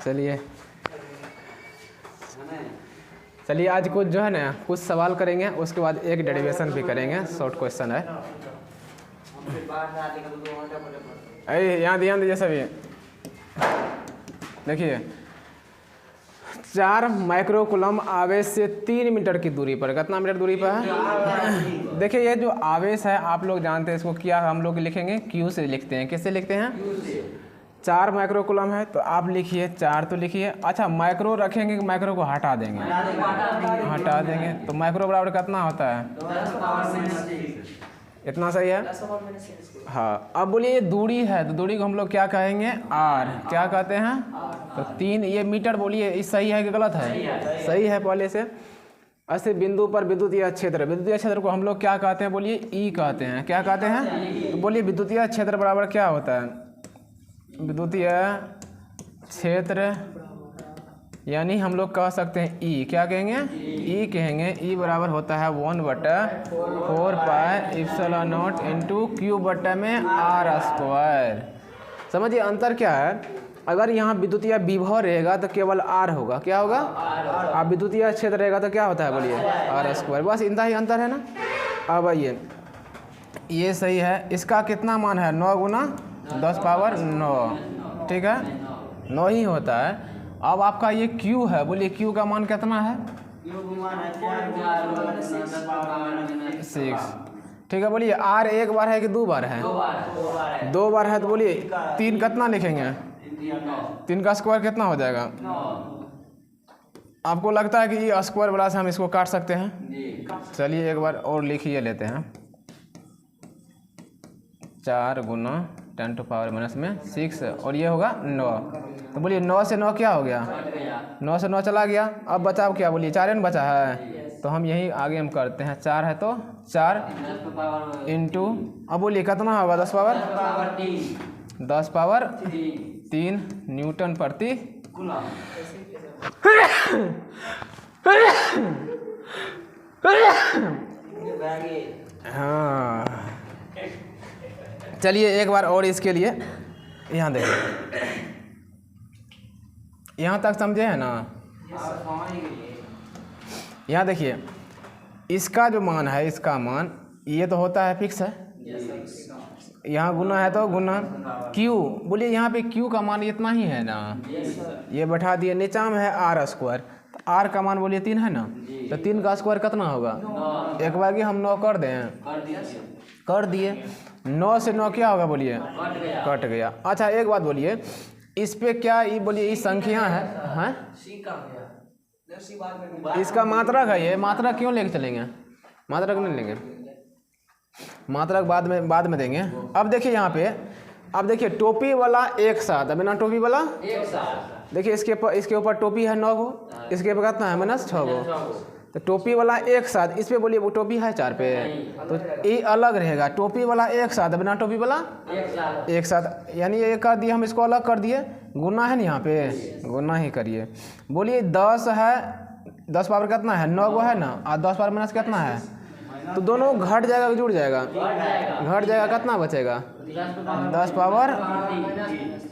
चलिए आज कुछ जो है ना कुछ सवाल करेंगे, उसके बाद एक डेरिवेशन भी करेंगे, शॉर्ट क्वेश्चन है। अरे यहाँ ध्यान दीजिए सभी, देखिए 4 माइक्रोकूलम आवेश से 3 मीटर की दूरी पर, कितना मीटर दूरी पर है? देखिए ये जो आवेश है आप लोग जानते हैं इसको क्या हम लोग लिखेंगे, क्यू से लिखते हैं। किससे लिखते हैं? 4 माइक्रोकूलम है तो आप लिखिए 4 तो लिखिए। अच्छा माइक्रो रखेंगे, माइक्रो को हटा देंगे, तो माइक्रो बराबर कितना होता है? इतना सही है। हाँ अब बोलिए ये दूरी है तो दूरी को हम लोग क्या कहेंगे? आर। क्या कहते हैं? तो 3 ये मीटर, बोलिए इस सही है कि गलत है? सही है पहले से। ऐसे बिंदु पर विद्युतीय क्षेत्र को हम लोग क्या कहते हैं? बोलिए ई कहते हैं। क्या कहते हैं? तो बोलिए विद्युतीय क्षेत्र बराबर क्या होता है? विद्युतीय क्षेत्र यानी हम लोग कह सकते हैं ई। क्या कहेंगे? ई कहेंगे। ई बराबर होता है 1/4 pi epsilon not into Q बटा में आर स्क्वायर। समझिए अंतर क्या है, अगर यहाँ विद्युतीय विभव रहेगा तो केवल आर होगा। क्या होगा? अब विद्युतीय क्षेत्र रहेगा तो क्या होता है? बोलिए आर स्क्वायर। बस इतना ही अंतर है ना। अब आइए ये सही है, इसका कितना मान है? 9 गुना 10 पावर 9, ठीक है 9 ही होता है। अब आपका ये Q है, बोलिए Q का मान कितना है? 6, ठीक है। बोलिए R एक बार है कि 2 बार है? 2 बार है तो बोलिए 3 कितना लिखेंगे? 3 का स्क्वायर कितना हो जाएगा? आपको लगता है कि ये स्क्वायर बड़ा से हम इसको काट सकते हैं? चलिए एक बार और लिखिए लेते हैं। 4 गुना 10 टू पावर माइनस में 6 और ये होगा 9। तो बोलिए 9 से 9 क्या हो गया? 9 से 9 चला गया। अब बचा क्या? बोलिए 4 बचा है, तो हम यही आगे हम करते हैं। 4 है तो 4 इंटू, अब बोलिए कितना होगा? 10 पावर 3 न्यूटन प्रति हाँ चलिए एक बार और इसके लिए यहाँ देखिए, यहाँ तक समझे हैं ना? यहाँ देखिए इसका जो मान है, इसका मान ये तो होता है फिक्स है, यहाँ गुना है तो गुना Q। बोलिए यहाँ पे Q का मान इतना ही है ना, ये बैठा दिए। नीचा में है आर स्क्वायर, तो आर का मान बोलिए 3 है ना, तो 3 का स्क्वायर कितना होगा? एक बार कि हम 9 कर दें, कर दिए। 9 से 9 क्या होगा? बोलिए कट गया। अच्छा एक बात बोलिए, इस पे क्या ये बोलिए इस संख्या है, हैं? इसका मात्रक है, ये मात्रक क्यों लेके चलेंगे? मात्रक नहीं लेंगे, मात्रक बाद में देंगे। अब देखिए यहाँ पे, अब देखिए टोपी वाला एक साथ, बिना टोपी वाला एक साथ। देखिए इसके ऊपर टोपी है 9 गो, इसके ऊपर कितना है? -6 गो। तो टोपी वाला एक साथ, इस पे बोलिए वो टोपी है 4 पे, तो ये अलग रहेगा। टोपी वाला एक साथ, बिना टोपी वाला एक साथ, यानी ये कर दिए हम, इसको अलग कर दिए। गुना है ना, यहाँ पे गुना ही करिए। बोलिए 10 है, 10 पावर कितना है? 9 गो है ना, और 10 पावर माइनस कितना है? तो दोनों घट जाएगा कि जुड़ जाएगा? घट जाएगा। कितना बचेगा? 10 पावर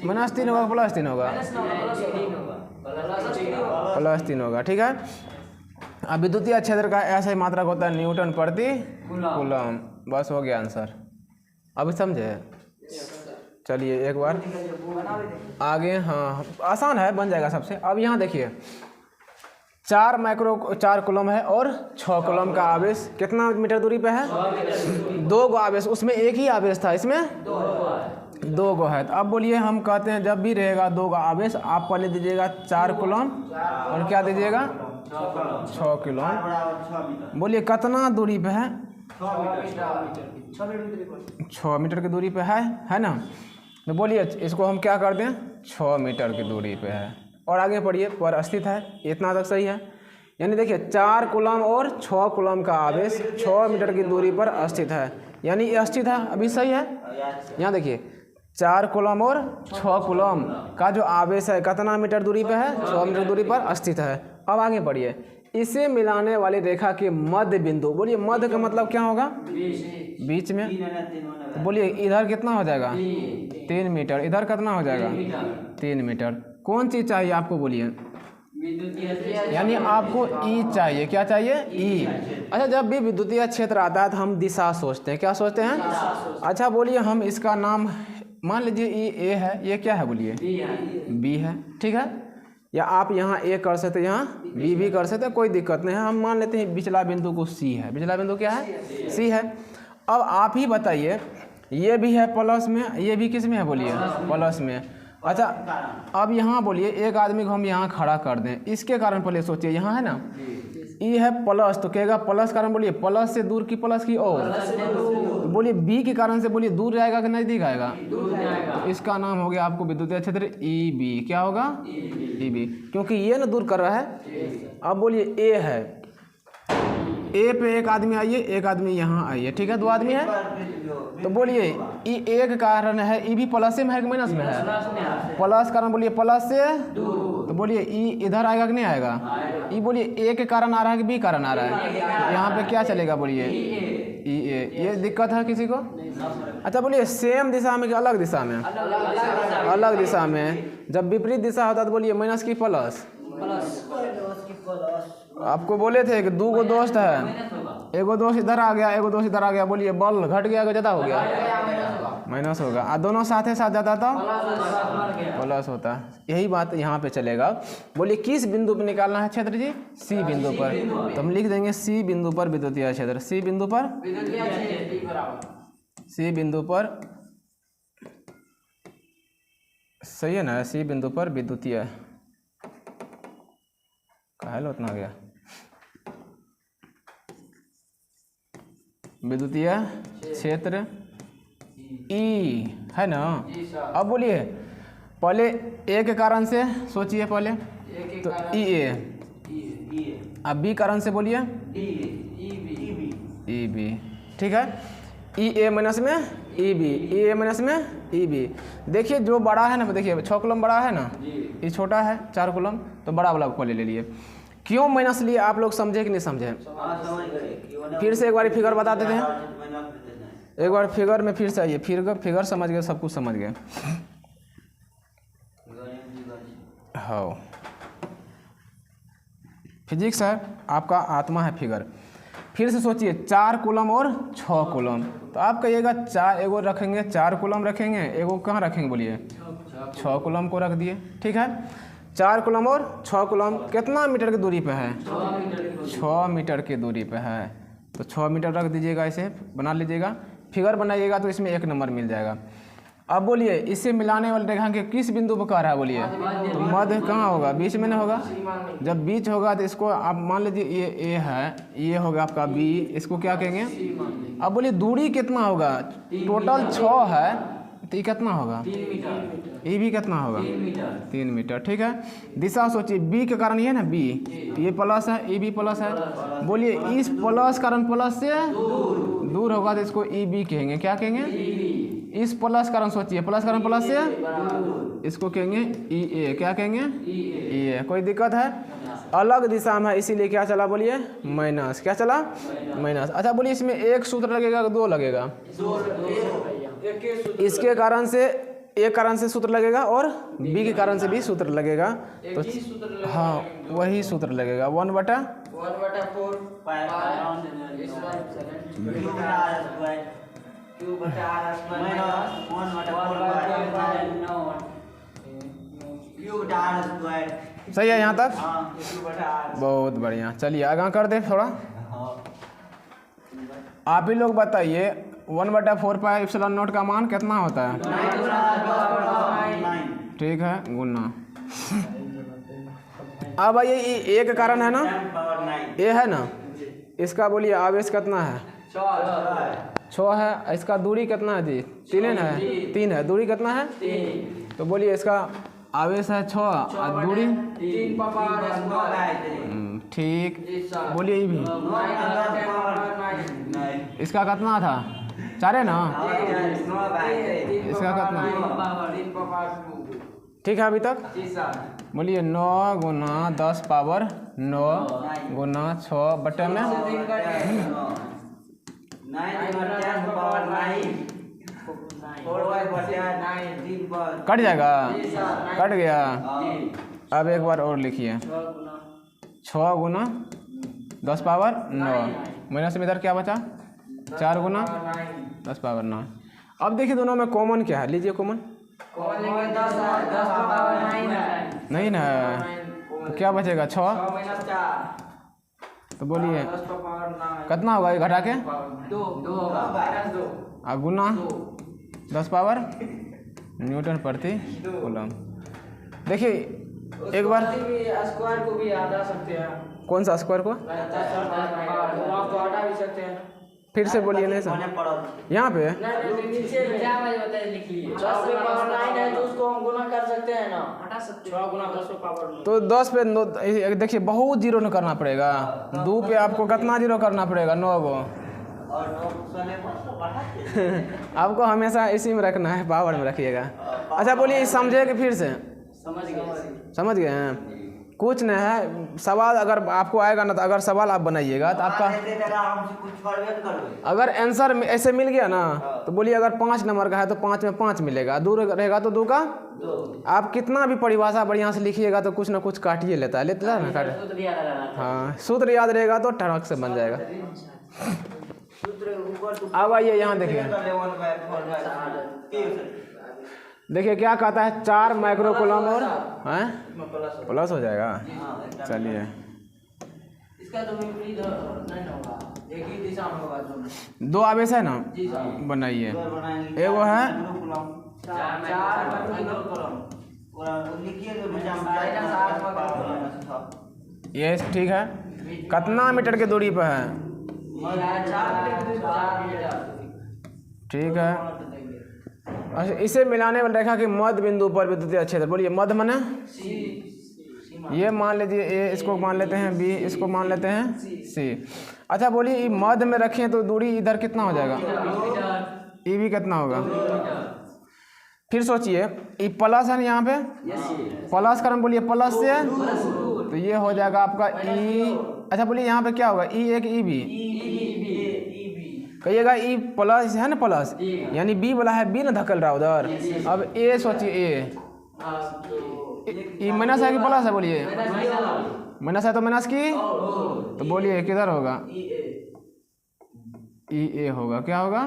-3 होगा, +3 होगा, +3 होगा, ठीक है। अब विद्युतीय क्षेत्र का ऐसा ही मात्रक होता है न्यूटन प्रति कूलम। बस हो गया आंसर। अभी समझे? चलिए एक बार आगे, हाँ आसान है, बन जाएगा सबसे। अब यहाँ देखिए 4 कूलम है और 6 कूलम का आवेश कितना मीटर दूरी पे है? 2 गो आवेश, उसमें एक ही आवेश था, इसमें 2 गो है। तो अब बोलिए हम कहते हैं जब भी रहेगा 2 गो आवेश, आप पहले दीजिएगा 4 कूलम और क्या दीजिएगा? 6 कूलम। बोलिए कितना दूरी पे है? 6 मीटर की दूरी पे है ना। तो बोलिए इसको हम क्या कर दें? 6 मीटर की दूरी पे है। और आगे पढ़िए, पर स्थित है, इतना तक सही है। यानी देखिए 4 कूलम और 6 कूलम का आवेश 6 मीटर की दूरी पर स्थित है, यानी ये स्थित है, अभी सही है। यहाँ देखिए 4 कूलम और 6 कूलम का जो आवेश है कितना मीटर दूरी पे है? 6 मीटर दूरी पर स्थित है। अब आगे पढ़िए, इसे मिलाने वाली रेखा के मध्य बिंदु, बोलिए मध्य का मतलब क्या होगा? बीच में। तो बोलिए इधर कितना हो जाएगा? 3 मीटर। इधर कितना हो जाएगा? 3 मीटर। कौन चीज़ चाहिए आपको बोलिए, यानी आपको ई चाहिए, क्या चाहिए, ई। अच्छा, जब भी विद्युतीय क्षेत्र आता है तो हम दिशा सोचते हैं, क्या सोचते हैं? अच्छा बोलिए, हम इसका नाम मान लीजिए ई ए है, ये क्या है बोलिए, बी है, ठीक है। या आप यहाँ ए कर सकते हैं, यहाँ बी भी कर सकते हैं, कोई दिक्कत नहीं है। हम मान लेते हैं बिचला बिंदु को सी है, बिचला बिंदु क्या है, सी है। अब आप ही बताइए, ये भी है प्लस में, ये भी किस में है बोलिए, प्लस में। अच्छा, अब यहाँ बोलिए एक आदमी को हम यहाँ खड़ा कर दें, इसके कारण पहले सोचिए, यहाँ है ना ई है प्लस, तो कहेगा प्लस कारण बोलिए प्लस से दूर की प्लस की और, तो बोलिए बी के कारण से बोलिए दूर जाएगा कि नज़दीक आएगा, तो इसका नाम हो गया आपको विद्युतीय क्षेत्र ई बी। क्या होगा, ई बी, क्योंकि ये ना दूर कर रहा है। अब बोलिए ए है, ए पे एक आदमी आइए, एक आदमी यहाँ आइए, ठीक है, दो आदमी है, तो बोलिए ई एक कारण है, ई भी प्लस में है कि माइनस में है, प्लस कारण बोलिए प्लस से, तो बोलिए ई इधर आएगा कि नहीं आएगा, ई बोलिए ए के कारण आ रहा है कि बी कारण आ रहा है, यहाँ पे क्या चलेगा बोलिए, ई ए। ये दिक्कत है किसी को? अच्छा बोलिए सेम दिशा में कि अलग दिशा में, अलग दिशा में, जब विपरीत दिशा होता है तो बोलिए माइनस की प्लस। आपको बोले थे कि दो गो दोस्त है, एगो दोस्त इधर आ गया, एगो दोस्त इधर आ गया, बोलिए बल घट गया कि ज़्यादा हो गया, माइनस होगा, और दोनों साथ ही साथ जाता तो प्लस होता। यही बात यहाँ पे चलेगा। बोलिए किस बिंदु पर निकालना है क्षेत्र जी, सी बिंदु पर, तो हम लिख देंगे सी बिंदु पर विद्युतीय क्षेत्र, सी बिंदु पर, सी बिंदु पर, सही है ना, सी बिंदु पर विद्युतीय, काहे उतना गया, विद्युतीय क्षेत्र ई है ना। अब बोलिए पहले ए के कारण से सोचिए पहले, तो ई ए, अब बी कारण से बोलिए ई बी, ठीक है। ई ए माइनस में ई बी, ई ए माइनस में ई बी। देखिए जो बड़ा है ना, देखिए 6 कूलम बड़ा है ना, ये छोटा है 4 कूलम, तो बड़ा वाला को ले लिए। क्यों माइनस लिए आप लोग समझे कि नहीं समझे? फिर से एक बार फिगर बता देते हैं, एक बार फिगर में फिर से आइए, फिगर समझ गए, सब कुछ समझ गए। हाँ, फिजिक्स है आपका, आत्मा है फिगर। फिर से सोचिए 4 कूलम और 6 कूलम, तो आप कहिएगा 4, एगो रखेंगे 4 कूलम रखेंगे, एगो कहाँ रखेंगे बोलिए 6 कूलम को रख दिए, ठीक है। 4 कूलम और 6 कूलम कितना मीटर की दूरी पे है, 6 मीटर की दूरी पे है, तो 6 मीटर रख दीजिएगा, इसे बना लीजिएगा, फिगर बनाइएगा तो इसमें 1 नंबर मिल जाएगा। अब बोलिए इसे मिलाने वाले रेखा के किस बिंदु पर कह रहा है बोलिए, तो मध्य कहाँ होगा, बीच में नहीं होगा। जब बीच होगा तो इसको आप मान लीजिए ये ए है, ये होगा आपका बी, इसको क्या कहेंगे। अब बोलिए दूरी कितना होगा, टोटल 6 है, तो ये कितना होगा, ये भी कितना होगा, 3 मीटर, ठीक है। दिशा सोचिए, बी के कारण ये ना बी, ये प्लस है, ये भी प्लस है, बोलिए इस प्लस कारण प्लस से दूर होगा तो इसको ई बी कहेंगे, क्या कहेंगे, इस प्लस कारण सोचिए, प्लस कारण प्लस से, इसको कहेंगे ई ए, क्या कहेंगे, ई ए। कोई दिक्कत है? अलग दिशा में है इसीलिए क्या चला बोलिए, माइनस, क्या चला, माइनस। अच्छा बोलिए इसमें एक सूत्र लगेगा, 2 लगेगा, इसके कारण से एक कारण से सूत्र लगेगा और बी के कारण से भी सूत्र लगेगा, तो हाँ वही सूत्र लगेगा, 1/4 सही है यहाँ तक, बहुत बढ़िया। चलिए आगे कर दे थोड़ा, आप ही लोग बताइए 1/4 पाई एप्सिलॉन नॉट का मान कितना होता है, ठीक है, गुना। अब आइए ये ए के कारण है ना, ए है ना, इसका बोलिए आवेश कितना है, 6 है, इसका दूरी कितना है जी, 3 है, 3 है, दूरी कितना है, तो बोलिए इसका आवेश है 6 और दूरी 3 ठीक, बोलिए ये भी इसका कितना था, 4 है ना, इसका कितना, ठीक है अभी तक। बोलिए 9 गुना 10 पावर 9 गुना 6 बटे में 9 10 पावर 9 कट जाएगा, कट गया। अब एक बार और लिखिए, 6 गुना 10 पावर 9 माइनस में इधर क्या बचा 4 गुना 10 पावर 9। अब देखिए दोनों में कॉमन क्या है, लीजिए कॉमन नहीं ना, तो क्या बचेगा 6, तो बोलिए कितना होगा ये घटा के 2 गुना 10 पावर न्यूटन प्रति कूलम। देखिए एक बार स्क्वायर को भी हटा सकते हैं। कौन सा स्क्वायर को हटा भी सकते हैं। फिर से बोलिए नहीं सर, यहाँ पे नीचे क्या लिख लिए 10 पावर 9 है तो उसको हम गुना कर सकते हैं ना, हटा सकते हैं 6 गुना 10 पावर। तो 10 पे देखिए बहुत जीरो न करना पड़ेगा, 2 पे आपको कितना जीरो करना पड़ेगा 9 गो आपको हमेशा इसी में रखना है, पावर में रखिएगा। अच्छा बोलिए समझे कि फिर से समझ गए हैं? कुछ नहीं है, सवाल अगर आपको आएगा ना तो अगर सवाल आप बनाइएगा तो आपका अगर आंसर ऐसे मिल गया ना तो बोलिए अगर 5 नंबर का है तो 5 में 5 मिलेगा, 2 रहेगा तो 2 का 2। आप कितना भी परिभाषा बढ़िया से लिखिएगा तो कुछ ना कुछ काटिए लेता है ना काट। हाँ सूत्र याद रहेगा तो टड़क से बन जाएगा। अब आइए यहाँ देखिए, देखिए क्या कहता है 4 माइक्रो कूलम और प्लस हो जाएगा। चलिए इसका तो विपरीत नहीं होगा, एक ही दिशा में होगा दोनों। 2 आवेश है ना, बनाइए एगो है 4 माइक्रो कूलम ये ठीक है। कितना मीटर की दूरी पर है? ठीक है। अच्छा इसे मिलाने वाली रेखा के मध्य बिंदु पर विद्युतीय क्षेत्र, बोलिए मध्य माने ये मान लीजिए ए, इसको मान लेते हैं बी, इसको मान लेते हैं सी। अच्छा बोलिए मध्य में रखें तो दूरी इधर कितना हो जाएगा, ई भी कितना होगा? फिर सोचिए ये प्लस है यहाँ पे, प्लस करम बोलिए प्लस से तो ये हो जाएगा आपका ई। अच्छा बोलिए यहाँ पे क्या होगा ई एक ई बी, कहिएगा ई प्लस है ना, प्लस यानी बी वाला है, बी ना धकल रहा उधर। अब ए सोचिए ए माइनस है कि प्लस है? बोलिए माइनस है तो माइनस की, तो बोलिए किधर होगा ई ए होगा, क्या होगा?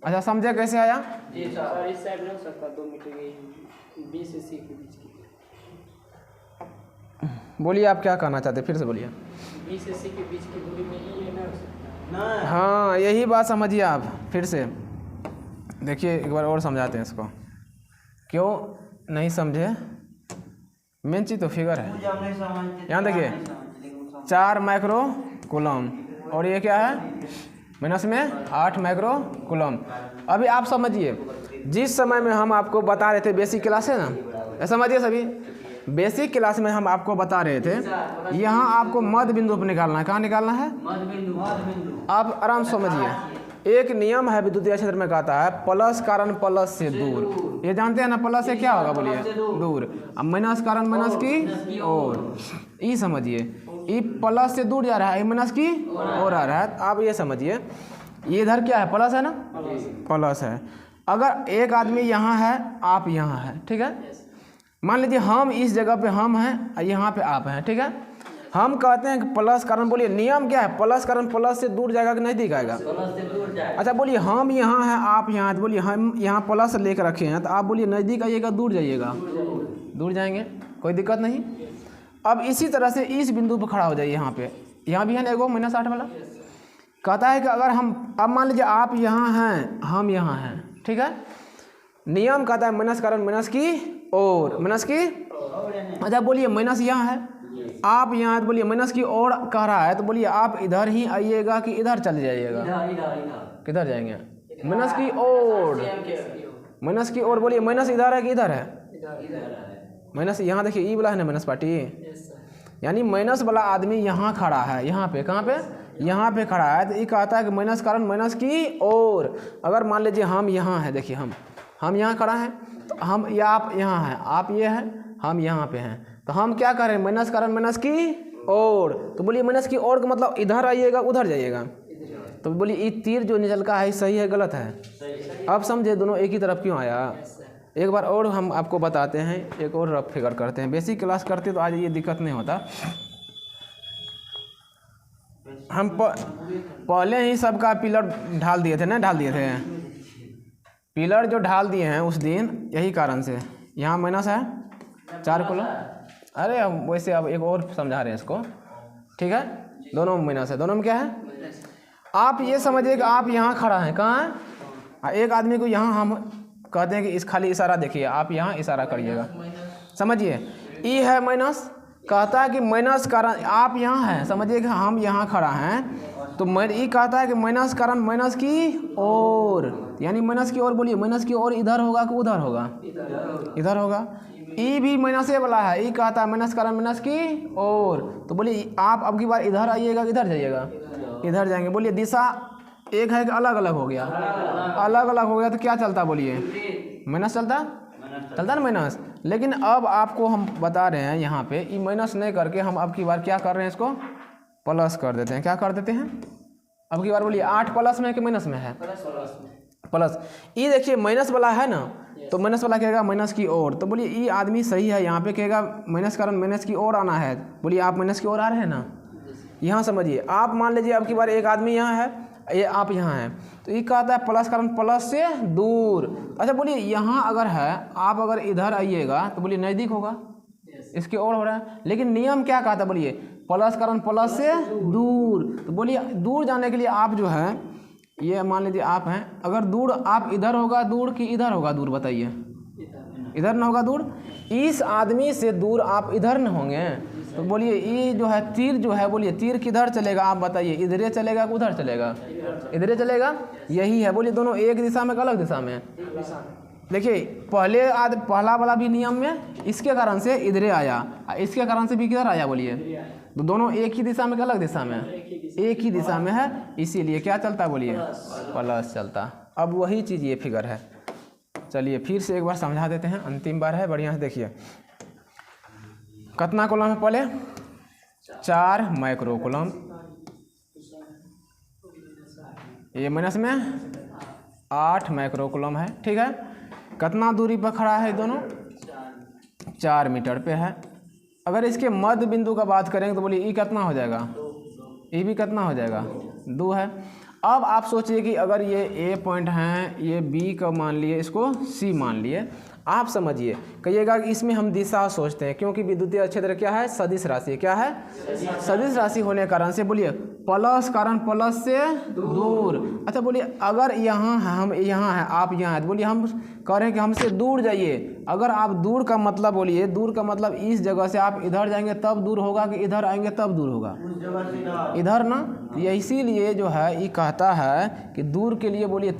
अच्छा समझे कैसे आया? जी सर इस साइड नहीं हो सकता 2 मीटर की बी से सी के बीच की। बोलिए आप क्या कहना चाहते, फिर से बोलिए। बी से सी के बीच की दूरी में ई है ना। हाँ यही बात समझिए आप फिर से। देखिए एक बार और समझाते हैं इसको, क्यों नहीं समझे? मेन चीज़ तो फिगर है। यहाँ देखिए 4 माइक्रो कूलम और ये क्या है माइनस में 8 माइक्रो कूलम। अभी आप समझिए जिस समय में हम आपको बता रहे थे बेसिक क्लास है ना, समझिए सभी बेसिक क्लास में हम आपको बता रहे थे यहाँ आपको मध्य बिंदु पर निकालना है। कहाँ निकालना है? मध्य बिंदु। आप आराम समझिए, एक नियम है विद्युतीय क्षेत्र में, कहता है प्लस कारण प्लस से दूर। ये जानते हैं ना प्लस से क्या होगा? बोलिए दूर। अब माइनस कारण माइनस की और, ये समझिए ये प्लस से दूर जा रहा है, माइनस की और आ रहा है। आप ये समझिए ये इधर क्या है प्लस है ना, प्लस है। अगर एक आदमी यहाँ है आप यहाँ है, ठीक है, मान लीजिए हम इस जगह पे हम हैं, यहाँ पे आप हैं, ठीक है। हम कहते हैं कि प्लस कारण, बोलिए नियम क्या है? प्लस कारण प्लस से दूर जाएगा कि नज़दीक आएगा? अच्छा बोलिए हम यहाँ हैं आप यहाँ हैं, तो बोलिए हम यहाँ प्लस लेकर रखे हैं, तो आप बोलिए नज़दीक आइएगा दूर जाइएगा? दूर जाएंगे, कोई दिक्कत नहीं। अब इसी तरह से इस बिंदु पर खड़ा हो जाइए, यहाँ पे, यहाँ भी है ना एगो -8 वाला। कहता है कि अगर हम, अब मान लीजिए आप यहाँ हैं हम यहाँ हैं, ठीक है, नियम कहता है माइनस कारण माइनस की और, माइनस की। अच्छा बोलिए माइनस यहाँ है आप यहाँ है, तो बोलिए माइनस की और कह रहा है, तो बोलिए आप इधर ही आइएगा कि इधर चले जाइएगा? किधर जाएंगे? माइनस की और, माइनस की और। बोलिए माइनस इधर है कि इधर है? माइनस यहाँ देखिए ई वाला है ना माइनस पार्टी, यानी माइनस वाला आदमी यहाँ खड़ा है, यहाँ पे, कहाँ पे? यहाँ पे खड़ा है। तो ये कहता है कि माइनस कारण माइनस की और। अगर मान लीजिए हम यहाँ हैं, देखिए हम यहाँ खड़ा हैं, तो हम या आप यहाँ हैं, आप ये हैं, हम यहाँ पे हैं, तो हम क्या कर रहे हैं? माइनस कारण माइनस की और। तो बोलिए माइनस की और का मतलब इधर आइएगा उधर जाइएगा? तो बोलिए ये तीर जो निकल का है सही है गलत है? अब समझे दोनों एक ही तरफ क्यों आया। एक बार और हम आपको बताते हैं, एक और रफ फिगर करते हैं। बेसिक क्लास करते तो आज ये दिक्कत नहीं होता। हम पहले ही सबका पिलर ढाल दिए थे ना, ढाल दिए थे पिलर जो ढाल दिए हैं उस दिन, यही कारण से यहाँ माइनस है 4 कूलम। अरे हम वैसे अब एक और समझा रहे हैं इसको, ठीक है। दोनों में माइनस है, दोनों में क्या है। आप ये समझिए कि आप यहाँ खड़ा हैं, कहाँ है, एक आदमी को यहाँ हम कहते हैं कि इस खाली इशारा देखिए, आप यहाँ इशारा करिएगा, समझिए ई है माइनस, कहता है कि माइनस कारण आप यहाँ हैं, समझिए कि हम यहाँ खड़ा हैं तो ई कहता है कि माइनस कारण माइनस की ओर, यानी माइनस की ओर। बोलिए माइनस की ओर इधर होगा कि उधर होगा, इधर होगा। ई भी माइनस वाला है, ई कहता है माइनस कारण माइनस की ओर। तो बोलिए आप अब की बार इधर आइएगा, इधर जाइएगा, इधर जाएंगे। बोलिए दिशा एक है कि अलग अलग हो गया, अलग अलग हो गया तो क्या चलता, बोलिए माइनस चलता ना माइनस। लेकिन अब आपको हम बता रहे हैं यहाँ पे ये माइनस नहीं करके हम अब की बार क्या कर रहे हैं, इसको प्लस कर देते हैं। क्या कर देते हैं अब की बार, बोलिए 8 प्लस में है कि माइनस में है, प्लस। ये देखिए माइनस वाला है ना, तो माइनस वाला कहेगा माइनस की ओर। तो बोलिए ये आदमी सही है, यहाँ पे कहेगा माइनस कारण माइनस की ओर आना है। बोलिए आप माइनस की ओर आ रहे हैं ना, यहाँ समझिए। आप मान लीजिए अब की बार एक आदमी यहाँ है, ये आप यहाँ हैं, तो ये कहता है प्लस कारण प्लस से दूर। अच्छा बोलिए यहाँ अगर है, आप अगर इधर आइएगा तो बोलिए नज़दीक होगा, इसके ओर हो रहा है। लेकिन नियम क्या कहता है, बोलिए प्लस कारण प्लस से दूर। तो बोलिए दूर जाने के लिए आप जो है, ये मान लीजिए आप हैं, अगर दूर आप इधर होगा दूर कि इधर होगा दूर, बताइए। इधर ना होगा दूर, इस आदमी से दूर आप इधर न होंगे। तो बोलिए ये जो है तीर जो है, बोलिए तीर किधर चलेगा, आप बताइए, इधर चलेगा कि उधर चलेगा, इधर चलेगा, यही है। बोलिए दोनों एक दिशा में कि अलग दिशा में। देखिए पहला वाला भी नियम में इसके कारण से इधर आया, इसके कारण से भी किधर आया, बोलिए तो दोनों एक ही दिशा में कि अलग दिशा में, एक ही दिशा में है, इसीलिए क्या चलता, बोलिए प्लस चलता। अब वही चीज़ ये फिगर है। चलिए फिर से एक बार समझा देते हैं, अंतिम बार है, बढ़िया से देखिए। कितना कॉलम है, पहले 4 माइक्रो कॉलम, ये माइनस में 8 माइक्रो कॉलम है, ठीक है। कितना दूरी पर खड़ा है, दोनों 4 मीटर पे है। अगर इसके मध्य बिंदु का बात करेंगे तो बोलिए ई कितना हो जाएगा, ई भी कितना हो जाएगा, 2 है। अब आप सोचिए कि अगर ये ए पॉइंट हैं, ये बी का मान लिए, इसको सी मान लिए। आप समझिए, कहिएगा कि इसमें हम दिशा सोचते हैं, क्योंकि विद्युतीय क्षेत्र क्या है, सदिश राशि। क्या है, सदिश राशि होने के कारण से बोलिए प्लस कारण प्लस से दूर। अच्छा बोलिए अगर यहाँ है, हम यहाँ हैं, आप यहाँ हैं, तो बोलिए हम कह रहे हैं कि हमसे दूर जाइए। अगर आप दूर का मतलब, बोलिए दूर का मतलब इस जगह से आप इधर जाएंगे तब दूर होगा कि इधर आएंगे तब दूर होगा, इधर ना। ये इसीलिए जो है ये कहता है कि दूर के लिए, बोलिए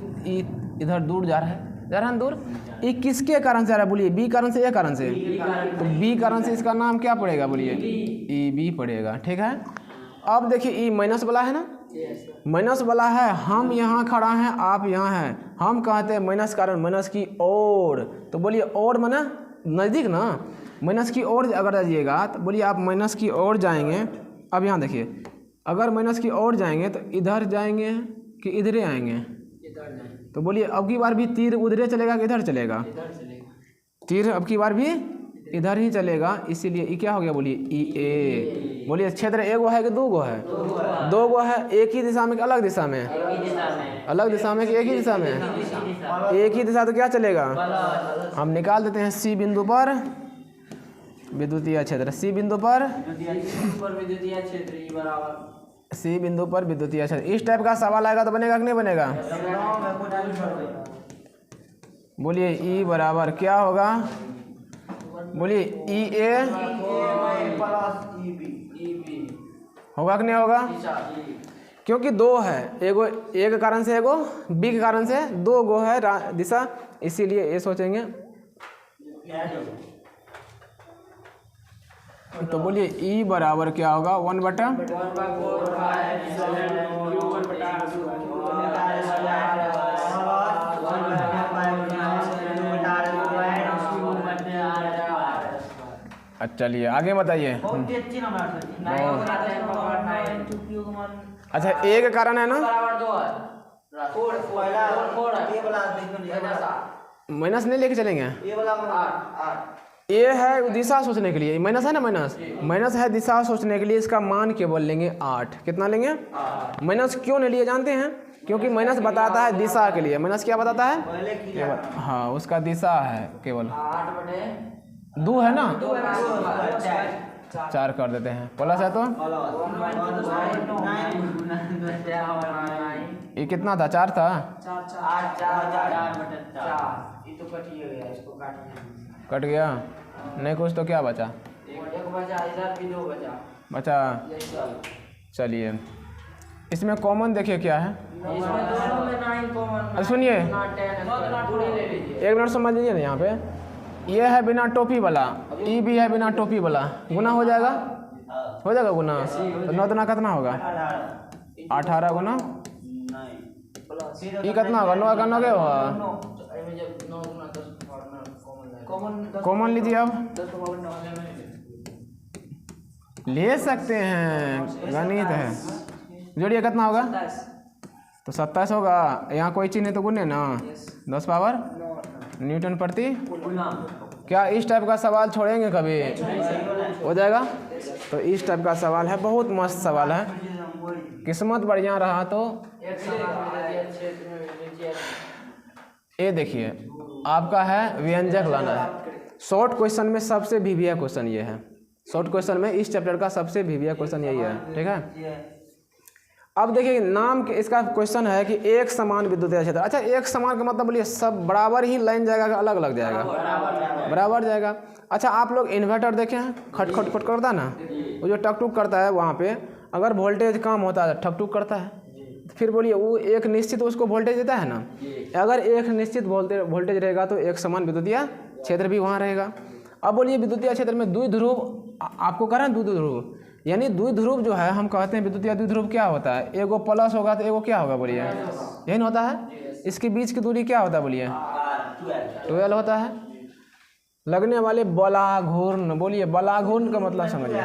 इधर दूर जा रहा है, दूर। ये किसके कारण से आ रहा है, बोलिए बी कारण से, ए कारण से। तो बी कारण से इसका नाम क्या पड़ेगा, बोलिए ई बी पड़ेगा, ठीक है। अब देखिए ई माइनस वाला है ना, माइनस वाला है, हम यहाँ खड़ा हैं, आप यहाँ हैं, हम कहते हैं माइनस कारण माइनस की ओर। तो बोलिए ओर माना नज़दीक ना, माइनस की ओर अगर जाइएगा तो बोलिए आप माइनस की ओर जाएंगे। अब यहाँ देखिए, अगर माइनस की ओर जाएंगे तो इधर जाएंगे कि इधरे आएंगे, तो बोलिए अब की बार भी तीर उधरे चलेगा कि इधर चलेगा, तीर अब की बार भी इधर ही चलेगा। इसीलिए ये क्या हो गया, बोलिए ई ए। बोलिए क्षेत्र एक गो है कि 2 गो है, 2 गो है। एक ही दिशा में कि अलग दिशा में, अलग दिशा में कि एक ही दिशा में, एक ही दिशा। तो क्या चलेगा, हम निकाल देते हैं सी बिंदु पर विद्युतीय क्षेत्र, सी बिंदु पर विद्युतीय क्षेत्र बराबर, सी बिंदु पर विद्युतीय क्षेत्र। इस टाइप का सवाल आएगा तो बनेगा कि नहीं बनेगा। बोलिए ई बराबर क्या होगा, बोलिए ई ए होगा कि नहीं होगा, क्योंकि 2 है, एगो ए के कारण से, एगो बी के कारण से, 2 गो है दिशा, इसीलिए ये सोचेंगे। तो बोलिए ई बराबर क्या होगा, 1/4 चलिए आगे बताइए। अच्छा ए के कारण है ना, बराबर 2 है। माइनस नहीं लेके चलेंगे। ये वाला 8 ए है दिशा सोचने के लिए, माइनस है ना, माइनस है दिशा सोचने के लिए, इसका मान केवल लेंगे 8। कितना लेंगे? माइनस क्यों नहीं लिए जानते हैं? क्योंकि माइनस बताता है दिशा के लिए। माइनस क्या बताता है? केवल, हाँ उसका दिशा है केवल। 2 है ना, 4 कर देते हैं। प्लस है तो ये कितना था? 4 था। कट गया नहीं कुछ तो क्या बचा? बचा। चलिए इसमें कॉमन देखिए क्या है। सुनिए एक मिनट समझ लीजिए ना, यहाँ पे ये है बिना टोपी वाला, ई भी है बिना टोपी वाला, गुना हो जाएगा? हो जाएगा गुना। तो 9 दुना कितना होगा? 18 गुना ई कितना होगा? 9 का 9 क्या होगा? कॉमन लीजिए, अब ले सकते हैं, गणित है। जोड़िए कितना होगा? तो 27 होगा। यहाँ कोई चीज नहीं तो गुने ना, 10 पावर न्यूटन प्रति। क्या इस टाइप का सवाल छोड़ेंगे कभी? हो जाएगा। तो इस टाइप का सवाल है, बहुत मस्त सवाल है। किस्मत बढ़िया रहा तो ये देखिए आपका है व्यंजक लाना है। शॉर्ट क्वेश्चन में सबसे भिविया क्वेश्चन ये है। शॉर्ट क्वेश्चन में इस चैप्टर का सबसे भिविया क्वेश्चन यही है, ठीक है। अब देखिए नाम के इसका क्वेश्चन है कि एक समान विद्युतीय क्षेत्र। अच्छा एक समान का मतलब बोलिए सब बराबर ही लाइन जाएगा कि अलग अलग जाएगा? बराबर जाएगा। अच्छा आप लोग इन्वर्टर देखे हैं? खट खट खट करता है ना, वो जो टक टुक करता है वहाँ पे अगर वोल्टेज कम होता है ठक ठुक करता है, फिर बोलिए वो एक निश्चित उसको वोल्टेज देता है ना। अगर एक निश्चित वोल्टेज रहेगा तो एक समान विद्युतीय क्षेत्र भी वहाँ रहेगा। अब बोलिए विद्युतीय क्षेत्र में द्विध्रुव आपको कह रहे हैं, द्विध्रुव यानी द्विध्रुव जो है हम कहते हैं विद्युतीय द्विध्रुव क्या होता है? एगो प्लस होगा तो एगो क्या होगा बोलिए? यही ना होता है। इसके बीच की दूरी क्या होता है बोलिए? 12 होता है। लगने वाले बलाघूर्ण, बोलिए बलाघूर्ण का मतलब समझिए।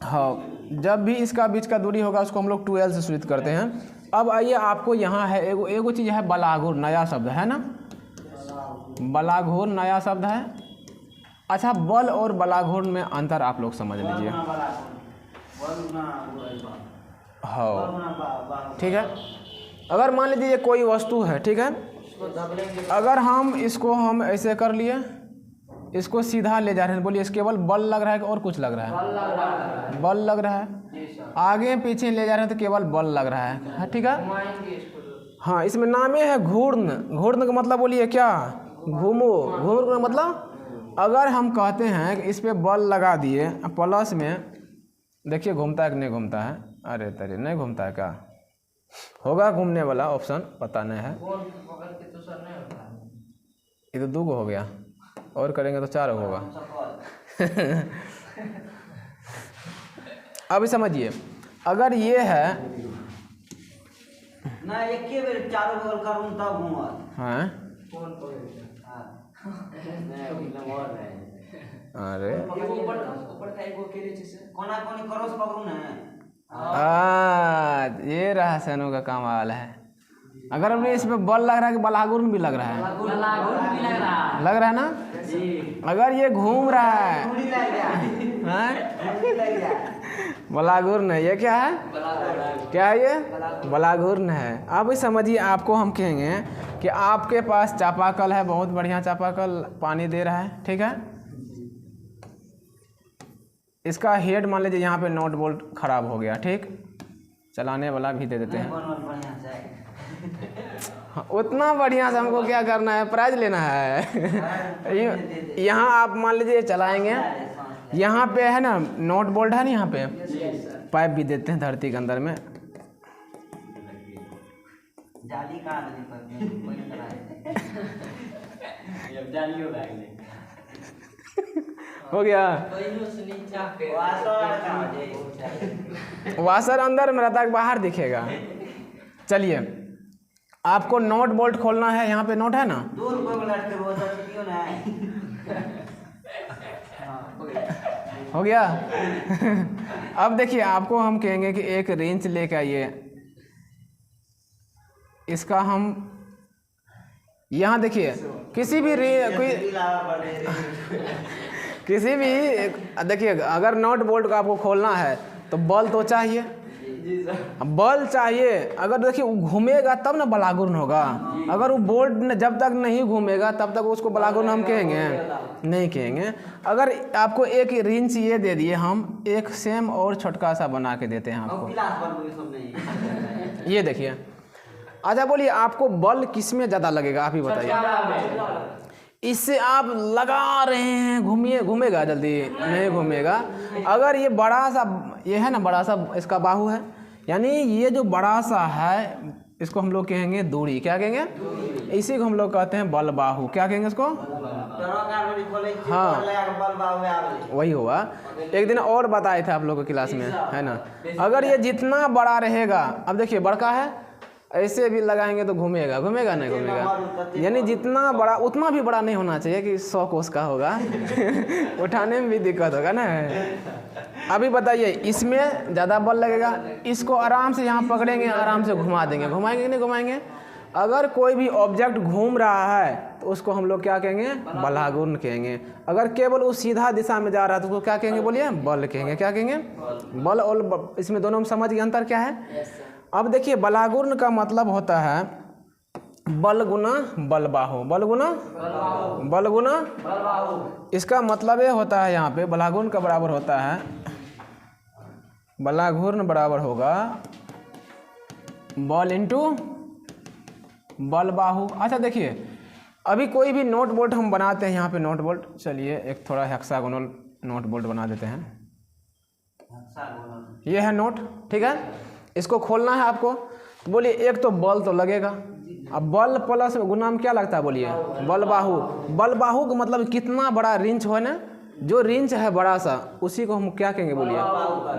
हाँ जब भी इसका बीच का दूरी होगा उसको हम लोग 12 से सूचित करते हैं। अब आइए आपको यहाँ है एगो चीज़ है बलाघूर्ण, नया शब्द है ना, बलाघूर्ण नया शब्द है। अच्छा बल और बलाघूर्ण में अंतर आप लोग समझ लीजिए। हाँ ठीक है। अगर मान लीजिए कोई वस्तु है, ठीक है, अगर हम इसको हम ऐसे कर लिए, इसको सीधा ले जा रहे हैं, बोलिए केवल बल लग रहा है और कुछ लग रहा है? बल लग रहा है। आगे पीछे ले जा रहे हैं तो केवल बल लग रहा है, ठीक है। हाँ इसमें नामे है घूर्ण। घूर्ण का मतलब बोलिए क्या? घूमो। घूर्ण का मतलब अगर हम कहते हैं कि इस पे बल लगा दिए प्लस में, देखिए घूमता है कि नहीं घूमता है? अरे तेरे नहीं घूमता है क्या? होगा घूमने वाला ऑप्शन, पता नहीं है। ये तो 2 हो गया, और करेंगे तो 4 होगा। अब समझिए अगर ये है ना एक के बेर चारों बगल करूं तब घूमत। हाँ अरे ये रहा सैनो का काम वाला है। अगर हमने इसमें बल लग रहा है कि बलाघूर्ण भी लग रहा है? लग रहा है ना। अगर ये घूम रहा है बलाघूर्ण है, ये क्या है? क्या है ये? बलाघूर्ण है। अब समझिए आपको हम कहेंगे कि आपके पास चापाकल है, बहुत बढ़िया चापाकल पानी दे रहा है, ठीक है। इसका हेड मान लीजिए यहाँ पे नट बोल्ट खराब हो गया, ठीक, चलाने वाला भी दे देते हैं। हाँ, उतना बढ़िया से हमको क्या करना है? प्राइज लेना है। यहाँ आप मान लीजिए चलाएंगे, यहाँ पे है ना नट बोल्ट है ना, यहाँ पे पाइप भी देते हैं धरती के अंदर में। जाली कहाँ हो गया। वाशर अंदर में रहता है, बाहर दिखेगा। चलिए आपको नोट बोल्ट खोलना है, यहाँ पे नोट है ना, 2 रुपए में लटके वो सब क्यों ना है। हो गया। अब देखिए आपको हम कहेंगे कि एक रेंच लेके आइए, इसका हम यहाँ देखिए किसी भी किसी भी देखिए अगर नट बोल्ट को आपको खोलना है तो बल तो चाहिए, बल चाहिए। अगर देखिए वो घूमेगा तब ना बलागुर्न होगा, अगर वो बोल्ट जब तक नहीं घूमेगा तब तक उसको बलागुर्न हम कहेंगे नहीं कहेंगे। अगर आपको एक रिंच ये दे दिए, हम एक सेम और छोटका सा बना के देते हैं आपको, ये देखिए। अच्छा बोलिए आपको बल किस में ज़्यादा लगेगा, आप ही बताइए। इससे आप लगा रहे हैं घूमेगा जल्दी नहीं घूमेगा। अगर ये बड़ा सा ये है ना, बड़ा सा इसका बाहु है, यानी ये जो बड़ा सा है इसको हम लोग कहेंगे दूरी, क्या कहेंगे, इसी को हम लोग कहते हैं बल बाहु, क्या कहेंगे इसको, हाँ वही हुआ। एक दिन और बताए थे आप लोगों की क्लास में, है ना। अगर ये जितना बड़ा रहेगा, अब देखिए बड़का है, ऐसे भी लगाएंगे तो घूमेगा नहीं घूमेगा, यानी जितना बड़ा उतना भी बड़ा नहीं होना चाहिए कि 100 कोस का होगा। उठाने में भी दिक्कत होगा ना। अभी बताइए इसमें ज़्यादा बल लगेगा, इसको आराम से यहाँ पकड़ेंगे, आराम से घुमा देंगे, घुमाएंगे कि नहीं घुमाएंगे। अगर कोई भी ऑब्जेक्ट घूम रहा है तो उसको हम लोग क्या कहेंगे, बलागुर्न कहेंगे। अगर केवल वो सीधा दिशा में जा रहा है तो उसको क्या कहेंगे, बोलिए बल कहेंगे, क्या कहेंगे, बल। और इसमें दोनों में समझ गए अंतर क्या है। अब देखिए बलागुर्न का मतलब होता है बल गुना बल बाहु, बल गुना बल गुना, इसका मतलब ये होता है यहाँ पे बलागुर्न का बराबर होता है, बलागुर्न बराबर होगा बल इंटू बल बाहु। अच्छा देखिए अभी कोई भी नोट बोल्ट हम बनाते हैं यहाँ पे नोट बोल्ट, चलिए एक थोड़ा हेक्सागोनल नोट बोल्ट बना देते हैं। ये है नोट, ठीक है। इसको खोलना है आपको, बोलिए एक तो बल तो लगेगा, अब बल प्लस गुना में क्या लगता है, बोलिए बल बाहु। बल बाहु का मतलब कितना बड़ा रिंच हो ना, जो रिंच है बड़ा सा उसी को हम क्या कहेंगे, बोलिए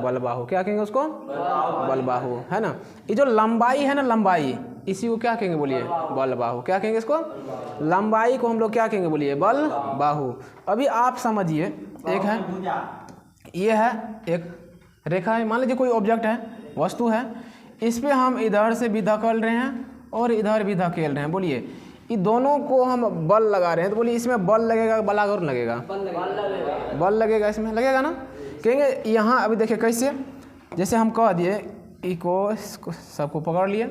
बल बाहु, क्या कहेंगे उसको, बल बाहु, है ना। ये जो लंबाई है ना, लंबाई, इसी को क्या कहेंगे, बोलिए बल बाहु, क्या कहेंगे इसको, लंबाई को हम लोग क्या कहेंगे, बोलिए बल बाहु। अभी आप समझिए, एक है ये है एक रेखा है, मान लीजिए कोई ऑब्जेक्ट है, वस्तु है, इस पे हम इधर से भी धकेल रहे हैं और इधर भी धकेल रहे हैं, बोलिए ये दोनों को हम बल लगा रहे हैं, तो बोलिए इसमें बल लगेगा, बलागुर्न लगेगा, बल लगेगा, इसमें लगेगा ना। कहेंगे यहाँ अभी देखिए कैसे, जैसे हम कह दिए इसको सबको पकड़ लिए,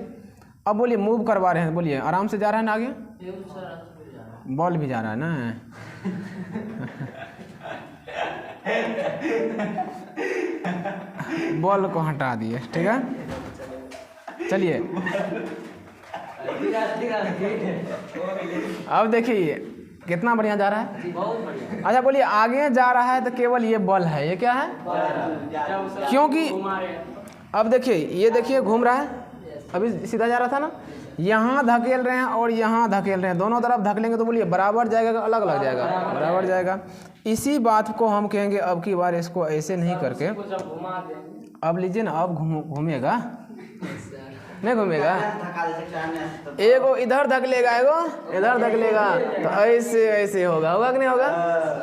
अब बोलिए मूव करवा रहे हैं, बोलिए आराम से जा रहा है ना, आगे बल भी जा रहा है ना। बॉल को हटा दिए, ठीक है। चलिए अब देखिए कितना बढ़िया जा रहा है, अच्छा बोलिए आगे जा रहा है तो केवल ये बल है, ये क्या है, क्योंकि अब देखिए ये देखिए घूम रहा है, अभी सीधा जा रहा था ना, यहाँ धकेल रहे हैं और यहाँ धकेल रहे हैं, दोनों तरफ धकेलेंगे तो बोलिए बराबर जाएगा, अलग अलग जाएगा, बराबर जाएगा। इसी बात को हम कहेंगे अब की बार इसको ऐसे नहीं करके, अब लीजिए ना, अब घूमेगा नहीं घूमेगा, एगो इधर धकेलेगा, एगो इधर धकेलेगा, तो ऐसे ऐसे होगा, होगा कि नहीं होगा,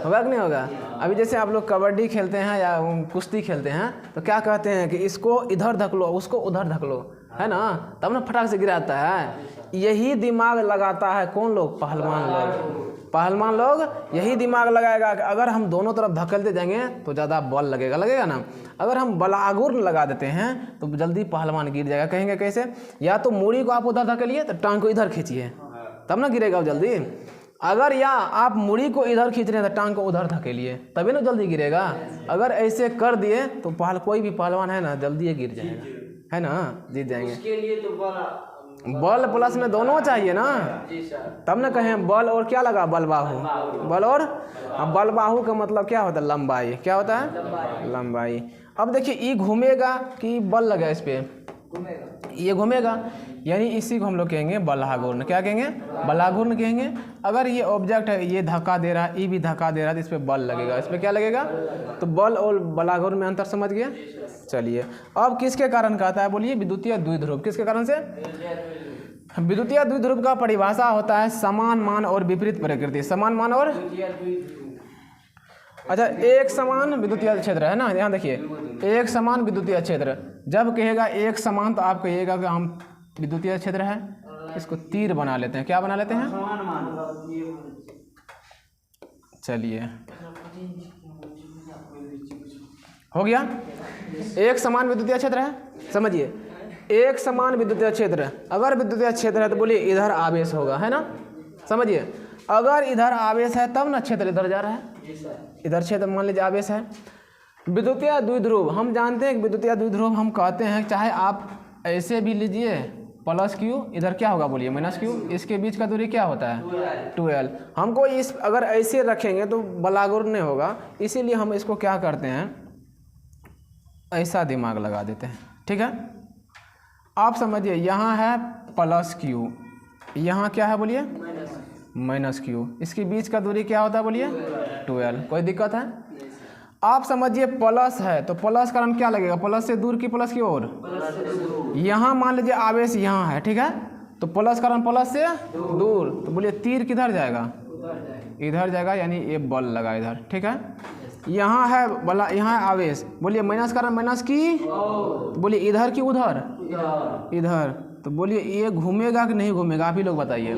होगा कि नहीं होगा। अभी जैसे आप लोग कबड्डी खेलते हैं या कुश्ती खेलते हैं तो क्या कहते हैं कि इसको इधर धकलो, उसको उधर धकलो, है ना, तब ना फटाक से गिराता है। यही दिमाग लगाता है कौन लोग, पहलवान लोग। पहलवान लोग यही दिमाग लगाएगा कि अगर हम दोनों तरफ धकेलते जाएंगे तो ज़्यादा बल लगेगा ना। अगर हम बलागुर्न लगा देते हैं तो जल्दी पहलवान गिर जाएगा। कहेंगे कैसे, या तो मूड़ी को आप उधर धकेलिए तो टांग को इधर खींचिए, तब ना गिरेगा जल्दी। अगर या आप मूड़ी को इधर खींच रहे हैं तो टांग को उधर धकेलिए, तभी ना जल्दी गिरेगा। अगर ऐसे कर दिए तो कोई भी पहलवान है ना जल्दी गिर जाएगा, है ना, जीत जाएंगे। उसके लिए तो बल प्लस में दोनों चाहिए ना, तब ना कहें बल और क्या लगा, बल बाहु, बल और बल बाहु का मतलब क्या होता है, लंबाई, क्या होता है, लंबाई। अब देखिए ये घूमेगा कि बल लगा इस पे, ये घूमेगा, यानी इसी को हम लोग कहेंगे बलागुर्न, क्या कहेंगे, बलागुर्न कहेंगे। अगर ये ऑब्जेक्ट है, ये धक्का दे रहा है, ये भी धक्का दे रहा है, तो इस पर बल लगेगा, इस पर क्या लगेगा, तो बल और बलागुर्न में अंतर समझ गया। चलिए अब किसके कारण कहता है, बोलिए विद्युतीय द्विध्रुव, किसके कारण से, विद्युतीय द्विध्रुव का परिभाषा होता है समान मान और विपरीत प्रकृति, समान मान और अच्छा, एक समान विद्युतीय क्षेत्र है ना, यहाँ देखिए एक समान विद्युतीय क्षेत्र। जब कहेगा एक समान तो आप कहिएगा कि हम विद्युतीय क्षेत्र है, इसको तीर बना लेते हैं। क्या बना लेते हैं? चलिए, हो गया। एक समान विद्युतीय क्षेत्र है, समझिए एक समान विद्युतीय क्षेत्र। अगर विद्युतीय क्षेत्र है तो बोलिए इधर आवेश होगा, है ना, समझिए। अगर इधर आवेश है तब ना क्षेत्र इधर जा रहा है, इधर क्षेत्र मान लीजिए आवेश है। विद्युतीय द्विध्रुव, हम जानते हैं कि विद्युतीय द्विध्रुव हम कहते हैं, चाहे आप ऐसे भी लीजिए प्लस क्यू, इधर क्या होगा बोलिए माइनस क्यू, इसके बीच का दूरी क्या होता है 12। हमको इस अगर ऐसे रखेंगे तो बलागुर्ण होगा, इसीलिए हम इसको क्या करते हैं, ऐसा दिमाग लगा देते हैं। ठीक है, आप समझिए यहाँ है प्लस क्यू, यहाँ क्या है बोलिए माइनस क्यू, इसके बीच का दूरी क्या होता है बोलिए 12। कोई दिक्कत है? आप समझिए प्लस है तो प्लस का रंग क्या लगेगा, प्लस से दूर की प्लस की ओर। यहाँ मान लीजिए आवेश यहाँ है, ठीक है, तो प्लस का रंग प्लस से दूर, तो बोलिए तीर किधर जाएगा, इधर जाएगा, यानी ये बल लगा इधर। ठीक है, यहाँ है बला, यहाँ है आवेश, बोलिए माइनस का रंग माइनस की, बोलिए इधर की उधर, इधर, तो बोलिए ये घूमेगा कि नहीं घूमेगा, आप ही लोग बताइए।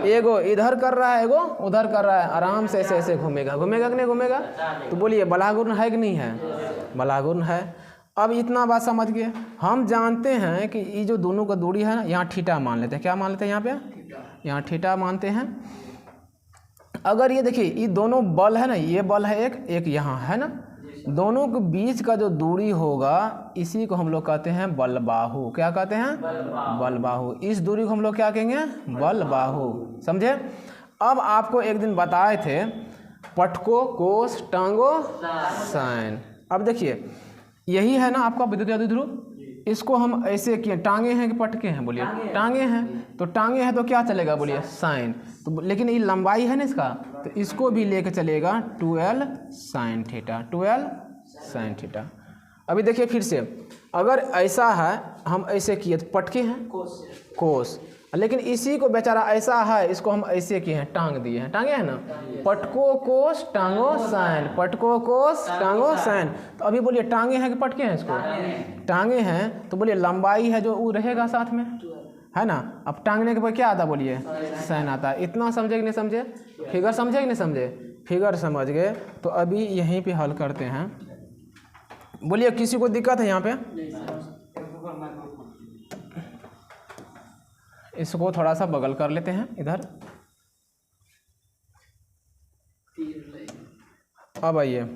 एगो इधर कर रहा है, एगो उधर कर रहा है, आराम से ऐसे ऐसे घूमेगा, घूमेगा कि नहीं घूमेगा, तो बोलिए बलागुर्ण है कि नहीं है, बलागुर्ण है। अब इतना बात समझ गए। हम जानते हैं कि ये जो दोनों का दूरी है ना, यहाँ थीटा मान लेते हैं। क्या मान लेते हैं यहाँ पे, यहाँ थीटा मानते हैं। अगर ये देखिए ये दोनों बल है ना, ये बल है एक, एक यहाँ है ना, दोनों के बीच का जो दूरी होगा इसी को हम लोग कहते हैं बल बाहु। क्या कहते हैं, बल बाहु। इस दूरी को हम लोग क्या कहेंगे, बल बाहु, समझे। अब आपको एक दिन बताए थे पटको, कोस, टांगो, साइन। अब देखिए यही है ना आपका विद्युतीय द्विध्रुव, इसको हम ऐसे किए, टांगे हैं कि पटके हैं बोलिए, टांगे हैं, तो टांगे हैं तो क्या चलेगा बोलिए साइन, तो लेकिन ये लंबाई है ना इसका, तो इसको भी लेके चलेगा 12 साइन थीटा, 12 साइन थीटा। अभी देखिए फिर से, अगर ऐसा है हम ऐसे किए तो पटके हैं कोस, लेकिन इसी को बेचारा ऐसा है, इसको हम ऐसे किए हैं, टांग दिए हैं, टांगे हैं ना, पटको कोस टांगो साइन, पटको कोस टांगो साइन। तो अभी बोलिए टांगे हैं कि पटके हैं, इसको टांगे हैं, तो बोलिए लंबाई है जो वो रहेगा साथ में, है ना। अब टांगने के बाद क्या आता बोलिए साइन आता है। इतना समझे कि नहीं समझे, फिगर समझे कि नहीं समझे, फिगर समझ गए। तो अभी यहीं पे हल करते हैं। बोलिए किसी को दिक्कत है यहाँ पे, इसको थोड़ा सा बगल कर लेते हैं इधर। अब आइए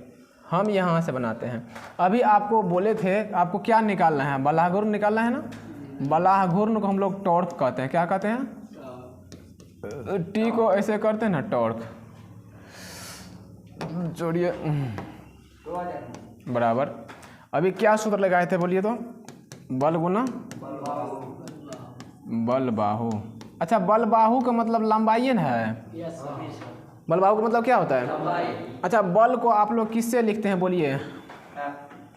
हम यहाँ से बनाते हैं। अभी आपको बोले थे आपको क्या निकालना है, बलाघूर्ण निकालना है ना। बलाघूर्ण को हम लोग टॉर्क कहते हैं। क्या कहते हैं, टी को ऐसे करते हैं ना टॉर्क, जोड़िए बराबर। अभी क्या सूत्र लगाए थे बोलिए तो, बल गुना बल बाहु। अच्छा, बल बाहु का मतलब लंबाई है, बल बाहु का मतलब क्या होता है। अच्छा, बल को आप लोग किससे लिखते हैं बोलिए,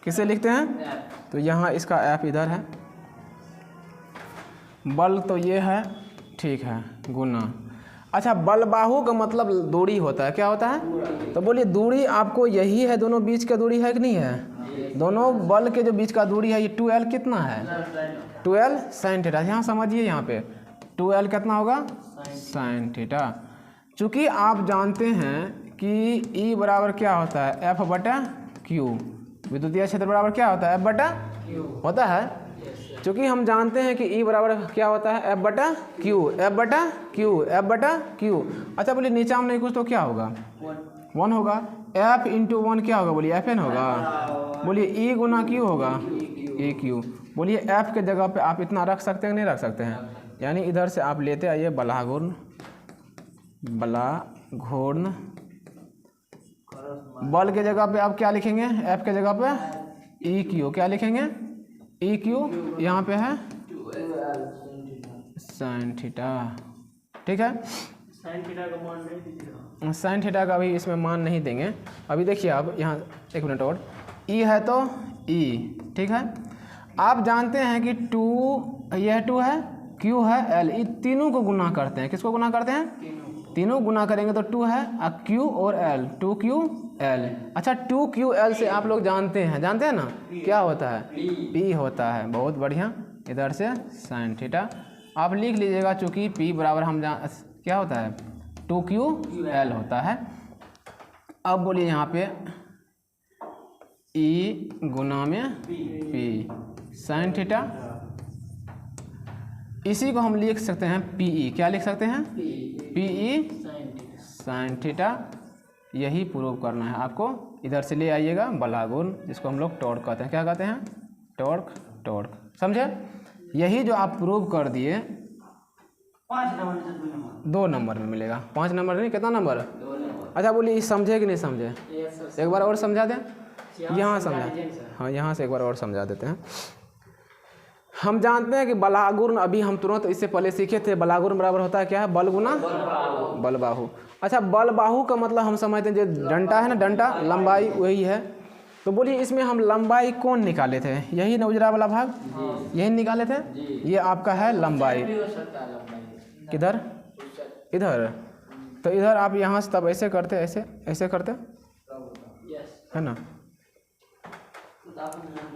किससे लिखते हैं, तो यहाँ इसका एफ इधर है, बल तो ये है, ठीक है, गुना। अच्छा, बल बाहु का मतलब दूरी होता है, क्या होता है, तो बोलिए दूरी आपको यही है, दोनों बीच का दूरी है कि नहीं है, दोनों बल के जो बीच का दूरी है ये 12 कितना है, 12 साइन थीटा। यहाँ समझिए, यहाँ पे 12 कितना होगा साइन थीटा। चूँकि आप जानते हैं कि E बराबर क्या होता है, एफ बटा क्यू, विद्युतीय क्षेत्र बराबर क्या होता है, एफ बटा होता है। चूँकि हम जानते हैं कि E बराबर क्या होता है, एफ बटा क्यू, एफ बटा क्यू, एफ बटा क्यू। अच्छा बोलिए नीचा में नहीं कुछ तो क्या होगा, 1 होगा। एफ इंटू 1 क्या होगा बोलिए, एफ एन होगा। बोलिए E गुना क्यू होगा, ए क्यू। बोलिए एफ के जगह पे आप इतना रख सकते हैं नहीं रख सकते हैं, यानी इधर से आप लेते आइए बलाघूर्ण, बलाघूर्ण। बल के जगह पे आप क्या लिखेंगे, एफ के जगह पे ई क्यू, क्या लिखेंगे ई क्यू, यहाँ पे है साइन थीटा, ठीक है। साइन थीटा का अभी इसमें मान नहीं देंगे। अभी देखिए अब यहाँ एक मिनट और, ई है तो ई, ठीक है। आप जानते हैं कि 2 यह 2 है, Q है, L, ये तीनों को गुना करते हैं। किसको गुना करते हैं, तीनों गुना करेंगे तो 2 है, और Q और L 2QL। अच्छा 2QL से आप लोग जानते हैं ना क्या होता है? P होता है। बहुत बढ़िया, इधर से साइन थीटा आप लिख लीजिएगा, चूँकि P बराबर हम क्या होता है 2QL होता है। अब बोलिए यहाँ पे E गुना में P साइन थीटा, इसी को हम लिख सकते हैं PE। क्या लिख सकते हैं? PE sine theta. यही प्रूव करना है आपको। इधर से ले आइएगा बलागुण, जिसको हम लोग टॉर्क कहते हैं। क्या कहते हैं? टॉर्क। समझे? यही जो आप प्रूव कर दिए 2 नंबर में मिलेगा। 5 नंबर नहीं, कितना नंबर? 2 नंबर। अच्छा बोलिए समझे कि नहीं समझे? एक बार और समझा दें। यहाँ समझा, हाँ यहाँ से एक बार और समझा देते हैं। हम जानते हैं कि बलागुण अभी हम तुरंत इससे पहले सीखे थे। बलागुण बराबर होता है क्या है? बल गुना बल बाहु। अच्छा बल बाहु का मतलब हम समझते हैं जो डंटा है ना, डंटा लंबाई वही है। तो बोलिए इसमें हम लंबाई कौन निकाले थे? यही ना उजरा वाला भाग, यही निकाले थे। ये आपका है लंबाई। किधर? इधर। तो इधर आप यहाँ से तब ऐसे करते, ऐसे करते है ना।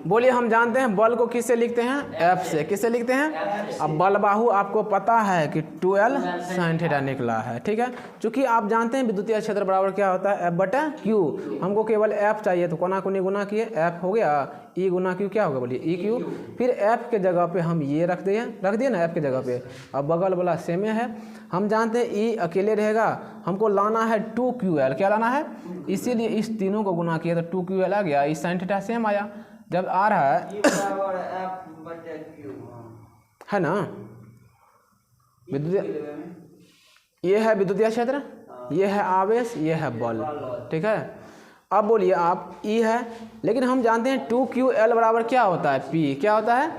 बोलिए हम जानते हैं बल को किससे लिखते हैं? F से। किससे लिखते हैं? अब बल बाहु आपको पता है कि 2L साइन थीटा निकला है, ठीक है। चूंकि आप जानते हैं विद्युतीय क्षेत्र बराबर क्या होता है? F/Q। हमको केवल F चाहिए, तो कोना कोनी गुना किए, F हो गया। E गुना Q क्या होगा? बोलिए EQ। फिर F के जगह पे हम ये रख दिए ना F के जगह पे। अब बगल वाला सेम है। हम जानते हैं E अकेले रहेगा, हमको लाना है 2QL। क्या लाना है? इसीलिए इस तीनों को गुना किया तो 2QL आ गया। इस साइन थीटा सेम आया। जब आ रहा है ना विद्युतीय, ये है विद्युतीय क्षेत्र, ये है आवेश, ये है बल, ठीक है। अब बोलिए आप E है, लेकिन हम जानते हैं 2QL बराबर क्या होता है? P। क्या होता है?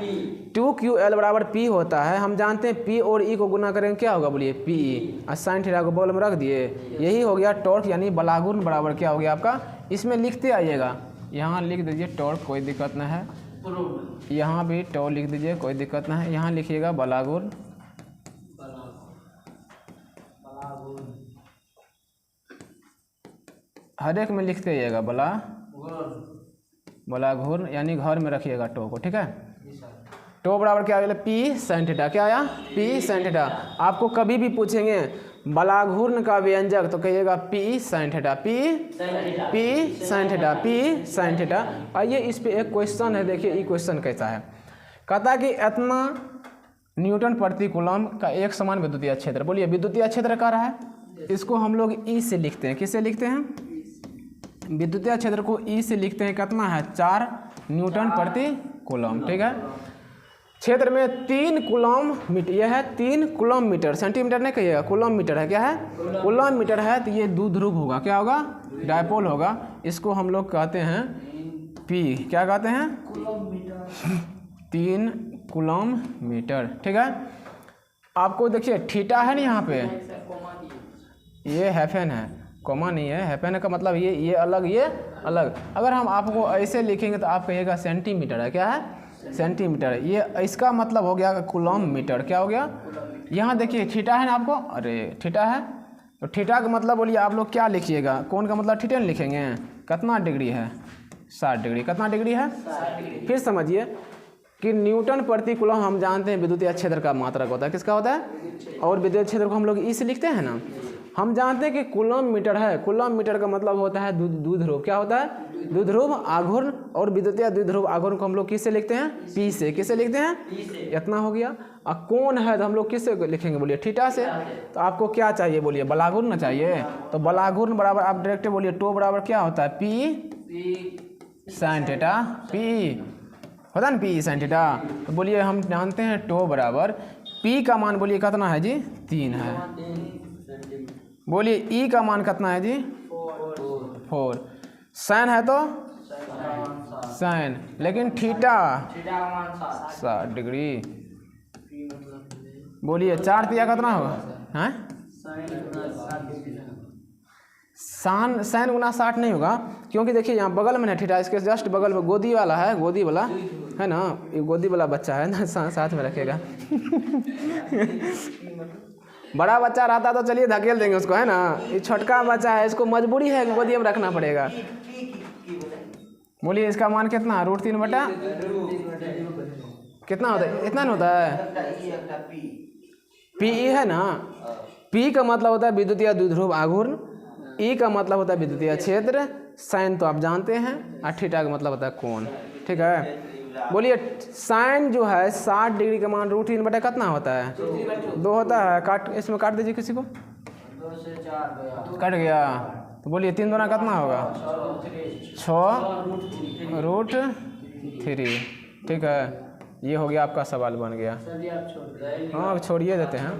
2QL बराबर P होता है। हम जानते हैं P और E को गुना करेंगे क्या होगा? बोलिए PE। और साइन थीटा को बगल में रख दिए। यही हो गया टॉर्क, यानी बलागुण बराबर क्या हो गया आपका? इसमें लिखते आइएगा, यहाँ लिख दीजिए टॉर्क, कोई दिक्कत नहीं है। यहाँ भी टॉर्क लिख दीजिए, कोई दिक्कत नहीं है। यहाँ लिखिएगा बलागुण। हर एक में लिखते आइएगा बलागुण, यानी घर में रखिएगा टो को, ठीक है। टो बराबर क्या आया? P sine theta. क्या आया? P sine theta. आपको कभी भी पूछेंगे बलाघूर्ण का व्यंजक तो कहिएगा P sine theta. P sine theta, P sine theta. आइए इस पे एक क्वेश्चन है, देखिए ये क्वेश्चन कैसा है। कहता है कि इतना न्यूटन प्रति कूलम का एक समान विद्युतीय क्षेत्र। बोलिए विद्युतीय क्षेत्र का रहा है, इसको हम लोग E से लिखते हैं। किससे लिखते हैं? विद्युतीय क्षेत्र को E से लिखते हैं। कितना है? 4 न्यूटन प्रति कूलम, ठीक है। क्षेत्र में 3 कूलम मीटर, यह है 3 कूलम मीटर। सेंटीमीटर नहीं कहिएगा, कूलम मीटर है। क्या है? कूलम मीटर है। तो ये द्विध्रुव होगा। क्या होगा? डायपोल होगा। इसको हम लोग कहते हैं P। क्या कहते हैं? 3 कूलम मीटर, ठीक है। आपको देखिए थीटा है ना यहाँ पे, ये हैफन है, कॉमा नहीं है। हैफन का मतलब ये अलग, ये अलग। अगर हम आपको ऐसे लिखेंगे तो आप कहिएगा सेंटीमीटर है। क्या है? सेंटीमीटर। ये इसका मतलब हो गया कूलम मीटर। क्या हो गया? यहाँ देखिए थीटा है ना आपको, अरे थीटा है तो थीटा का मतलब बोलिए आप लोग क्या लिखिएगा? कौन का मतलब थीटा लिखेंगे। कितना डिग्री है? 60 डिग्री। कितना डिग्री है? 60 डिग्री। फिर समझिए कि न्यूटन प्रति कूलम हम जानते हैं विद्युतीय क्षेत्र का मात्रक होता है। किसका होता है? और विद्युत क्षेत्र को हम लोग E से लिखते हैं ना। हम जानते हैं कि कूलम मीटर है। कूलम मीटर का मतलब होता है द्विध्रुव। क्या होता है? द्विध्रुव आघूर्ण। और विद्युतीय द्विध्रुव आघूर्ण को हम लोग किससे लिखते हैं? P से। किससे लिखते हैं? इतना हो गया। अब कौन है तो हम लोग किससे लिखेंगे? बोलिए थीटा से। तो आपको क्या चाहिए? बोलिए बलाघूर्ण ना चाहिए। तो बलाघूर्ण बराबर आप डायरेक्ट बोलिए टो बराबर क्या होता है? P sine theta. P होता है ना, P साइन थीटा। तो बोलिए हम जानते हैं टो बराबर P का मान बोलिए कितना है जी? 3 है। बोलिए E का मान कितना है जी? 4। साइन है तो साइन, लेकिन थीटा 60 डिग्री। बोलिए 4 तिया कितना होगा? हैं? साइन गुना 60 नहीं होगा, क्योंकि देखिए यहाँ बगल में है थीटा, इसके जस्ट बगल में गोदी वाला है। गोदी वाला है ना, ये गोदी वाला बच्चा है ना, साथ में रखेगा। बड़ा बच्चा रहता तो चलिए धकेल देंगे उसको, है ना। ये छोटका बच्चा है, इसको मजबूरी है कि गोदी में रखना पड़ेगा। बोलिए इसका मान कितना है? √3 बटा कितना होता है? इतना नहीं होता है। पी है ना, पी का मतलब होता है विद्युतीय द्विध्रुव आघूर्ण, ई का मतलब होता है विद्युतीय क्षेत्र, साइन तो आप जानते हैं, और थीटा का मतलब होता है कोण। ठीक है, बोलिए साइन जो है 60 डिग्री का मान √3 बटा कितना होता है? 2 होता है। काट, इसमें काट दीजिए किसी को। 2 से 4 कट गया। तो बोलिए 3 दूना कितना होगा? 6√3। ठीक है, ये हो गया आपका सवाल बन गया। हाँ अब छोड़िए देते हैं।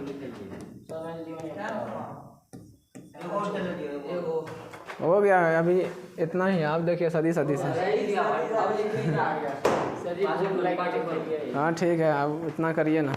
हो गया अभी इतना ही। आप देखिए सदी से। हाँ ठीक है, अब इतना करिए ना।